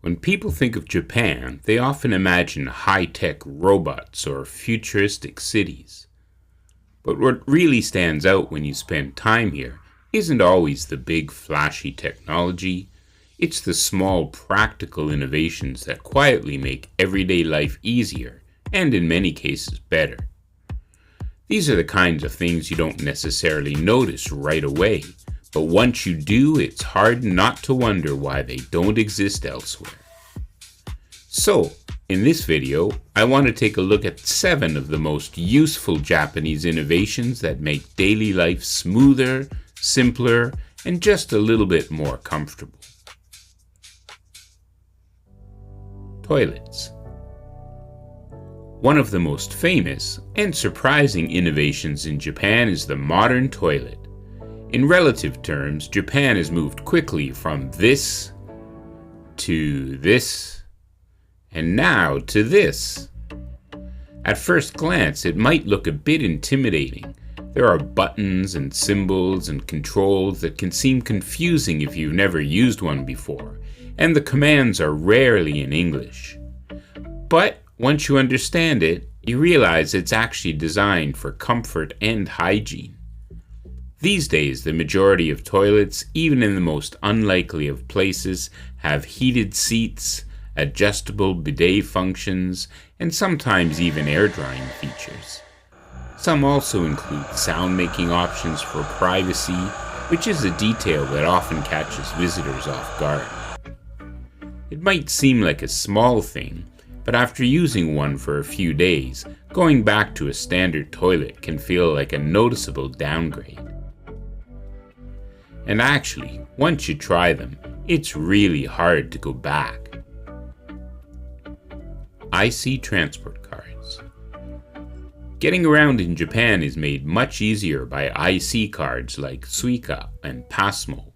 When people think of Japan, they often imagine high-tech robots or futuristic cities. But what really stands out when you spend time here isn't always the big flashy technology. It's the small practical innovations that quietly make everyday life easier and in many cases better. These are the kinds of things you don't necessarily notice right away, but once you do, it's hard not to wonder why they don't exist elsewhere. So, in this video, I want to take a look at 7 of the most useful Japanese innovations that make daily life smoother, simpler, and just a little bit more comfortable. Toilets. One of the most famous and surprising innovations in Japan is the modern toilet. In relative terms, Japan has moved quickly from this to this, and now to this. At first glance, it might look a bit intimidating. There are buttons and symbols and controls that can seem confusing if you've never used one before, and the commands are rarely in English. But once you understand it, you realize it's actually designed for comfort and hygiene. These days, the majority of toilets, even in the most unlikely of places, have heated seats, adjustable bidet functions, and sometimes even air drying features. Some also include sound-making options for privacy, which is a detail that often catches visitors off guard. It might seem like a small thing, but after using one for a few days, going back to a standard toilet can feel like a noticeable downgrade. And actually, once you try them, it's really hard to go back. IC transport cards. Getting around in Japan is made much easier by IC cards like Suica and Passmo.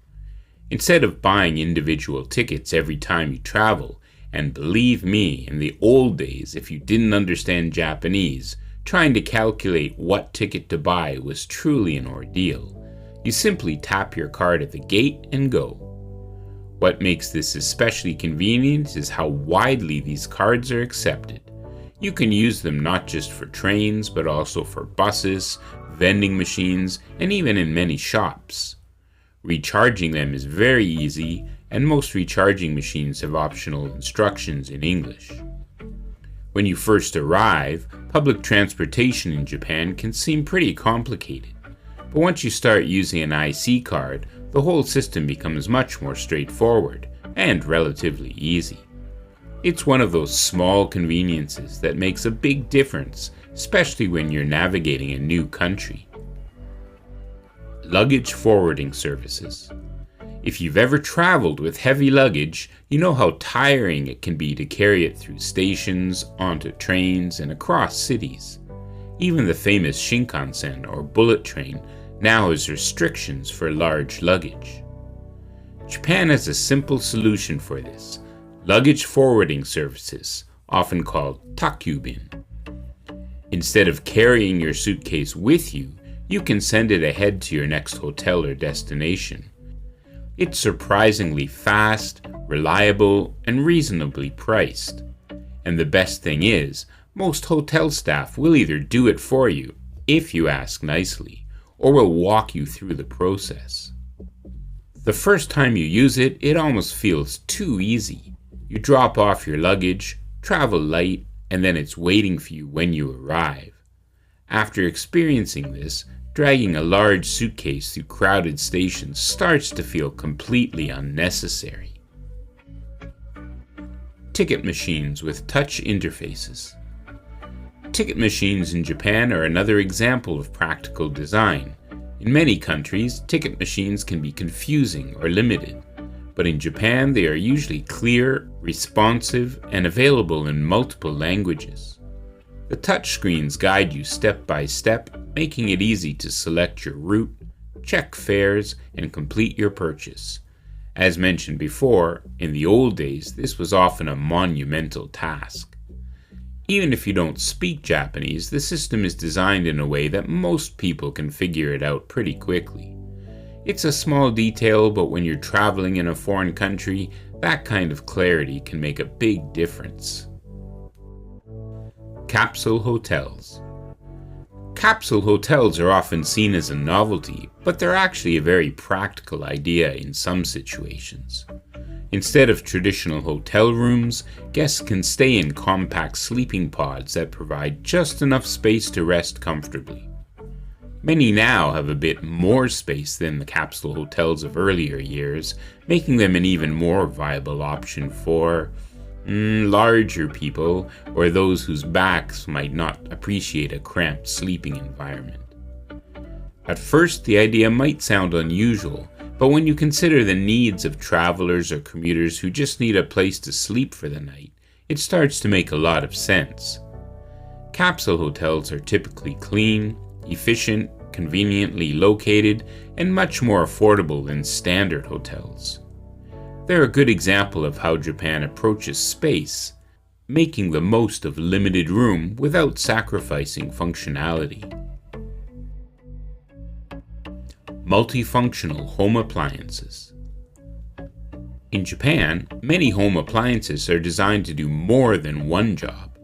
Instead of buying individual tickets every time you travel, and believe me, in the old days, if you didn't understand Japanese, trying to calculate what ticket to buy was truly an ordeal. You simply tap your card at the gate and go. What makes this especially convenient is how widely these cards are accepted. You can use them not just for trains, but also for buses, vending machines, and even in many shops. Recharging them is very easy, and most recharging machines have optional instructions in English. When you first arrive, public transportation in Japan can seem pretty complicated. But once you start using an IC card, the whole system becomes much more straightforward and relatively easy. It's one of those small conveniences that makes a big difference, especially when you're navigating a new country. Luggage forwarding services. If you've ever traveled with heavy luggage, you know how tiring it can be to carry it through stations, onto trains, and across cities. Even the famous Shinkansen or bullet train now has restrictions for large luggage. Japan has a simple solution for this: luggage forwarding services, often called takyubin. Instead of carrying your suitcase with you, you can send it ahead to your next hotel or destination. It's surprisingly fast, reliable, and reasonably priced. And the best thing is, most hotel staff will either do it for you, if you ask nicely, or will walk you through the process. The first time you use it, it almost feels too easy. You drop off your luggage, travel light, and then it's waiting for you when you arrive. After experiencing this, dragging a large suitcase through crowded stations starts to feel completely unnecessary. Ticket machines with touch interfaces. Ticket machines in Japan are another example of practical design. In many countries, ticket machines can be confusing or limited, but in Japan they are usually clear, responsive, and available in multiple languages. The touchscreens guide you step by step, making it easy to select your route, check fares, and complete your purchase. As mentioned before, in the old days, this was often a monumental task. Even if you don't speak Japanese, the system is designed in a way that most people can figure it out pretty quickly. It's a small detail, but when you're traveling in a foreign country, that kind of clarity can make a big difference. Capsule hotels. Capsule hotels are often seen as a novelty, but they're actually a very practical idea in some situations. Instead of traditional hotel rooms, guests can stay in compact sleeping pods that provide just enough space to rest comfortably. Many now have a bit more space than the capsule hotels of earlier years, making them an even more viable option for larger people or those whose backs might not appreciate a cramped sleeping environment. At first, the idea might sound unusual, but when you consider the needs of travelers or commuters who just need a place to sleep for the night, it starts to make a lot of sense. Capsule hotels are typically clean, efficient, conveniently located, and much more affordable than standard hotels. They're a good example of how Japan approaches space, making the most of limited room without sacrificing functionality. Multifunctional home appliances. In Japan, many home appliances are designed to do more than one job.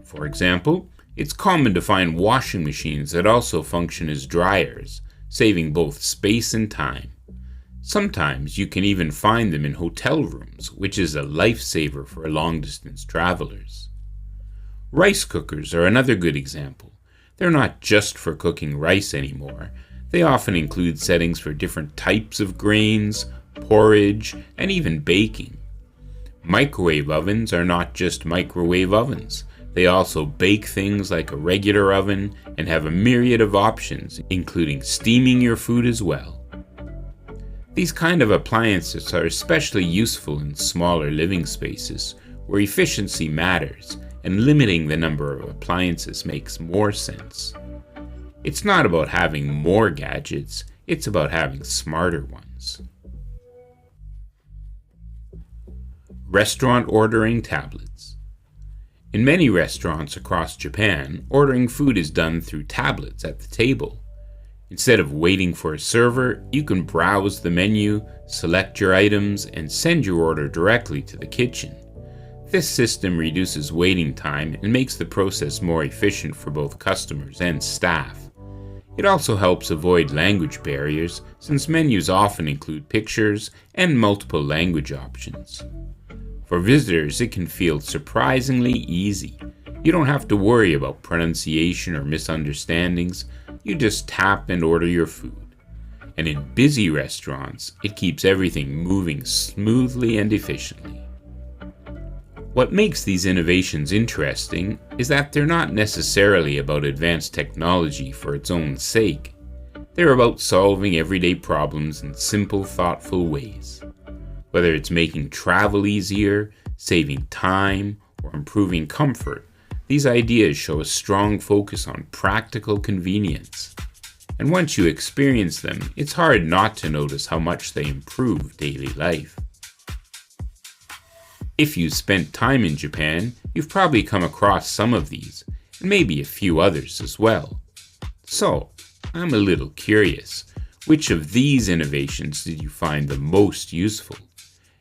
For example, it's common to find washing machines that also function as dryers, saving both space and time. Sometimes you can even find them in hotel rooms, which is a lifesaver for long-distance travelers. Rice cookers are another good example. They're not just for cooking rice anymore. They often include settings for different types of grains, porridge, and even baking. Microwave ovens are not just microwave ovens. They also bake things like a regular oven and have a myriad of options, including steaming your food as well. These kind of appliances are especially useful in smaller living spaces where efficiency matters and limiting the number of appliances makes more sense. It's not about having more gadgets, it's about having smarter ones. Restaurant ordering tablets. In many restaurants across Japan, ordering food is done through tablets at the table. Instead of waiting for a server, you can browse the menu, select your items, and send your order directly to the kitchen. This system reduces waiting time and makes the process more efficient for both customers and staff. It also helps avoid language barriers, since menus often include pictures and multiple language options. For visitors, it can feel surprisingly easy. You don't have to worry about pronunciation or misunderstandings. You just tap and order your food. And in busy restaurants, it keeps everything moving smoothly and efficiently. What makes these innovations interesting is that they're not necessarily about advanced technology for its own sake. They're about solving everyday problems in simple, thoughtful ways. Whether it's making travel easier, saving time, or improving comfort, these ideas show a strong focus on practical convenience. And once you experience them, it's hard not to notice how much they improve daily life. If you've spent time in Japan, you've probably come across some of these, and maybe a few others as well. So, I'm a little curious. Which of these innovations did you find the most useful?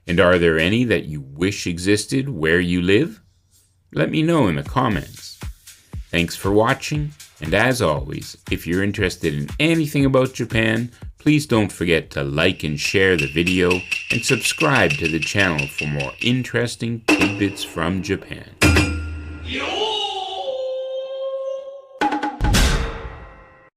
And are there any that you wish existed where you live? Let me know in the comments. Thanks for watching, and as always, if you're interested in anything about Japan, please don't forget to like and share the video and subscribe to the channel for more interesting tidbits from Japan.